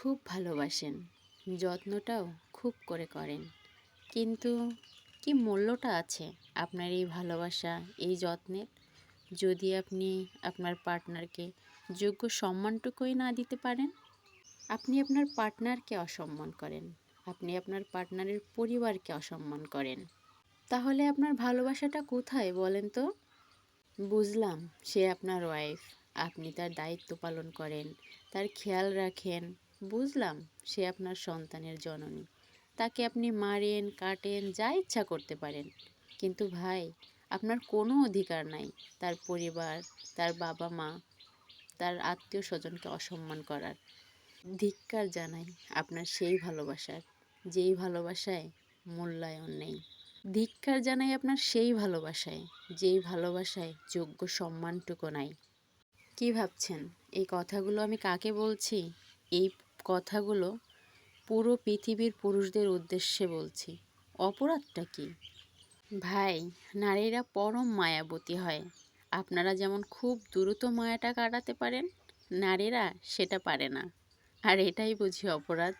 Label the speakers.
Speaker 1: খুব ভালোবাসেন, যত্নটাও খুব করে করেন, কিন্তু কি মূল্যটা আছে আপনার এই ভালোবাসা, এই যত্নের? যদি আপনি আপনার পার্টনারকে যোগ্য সম্মানটুকুই না দিতে পারেন, আপনি আপনার পার্টনারকে অসম্মান করেন, আপনি আপনার পার্টনারের পরিবারকে অসম্মান করেন, তাহলে আপনার ভালোবাসাটা কোথায় বলেন তো? বুঝলাম সে আপনার ওয়াইফ, আপনি তার দায়িত্ব পালন করেন, তার খেয়াল রাখেন। বুঝলাম সে আপনার সন্তানের জননী, তাকে আপনি মারেন, কাটেন, যা ইচ্ছা করতে পারেন। কিন্তু ভাই, আপনার কোনো অধিকার নাই তার পরিবার, তার বাবা মা, তার আত্মীয় স্বজনকে অসম্মান করার। ধিক্কার জানাই আপনার সেই ভালোবাসার, যেই ভালোবাসায় মূল্যায়ন নেই। ধিক্কার জানাই আপনার সেই ভালোবাসায়, যেই ভালোবাসায় যোগ্য সম্মানটুকু নাই। কি ভাবছেন এই কথাগুলো আমি কাকে বলছি? এই কথাগুলো পুরো পৃথিবীর পুরুষদের উদ্দেশ্যে বলছি। অপরাধটা কি? ভাই, নারীরা পরম মায়াবতী হয়। আপনারা যেমন খুব দ্রুত মায়াটা কাটাতে পারেন, নারীরা সেটা পারে না। আর এটাই বুঝি অপরাধ।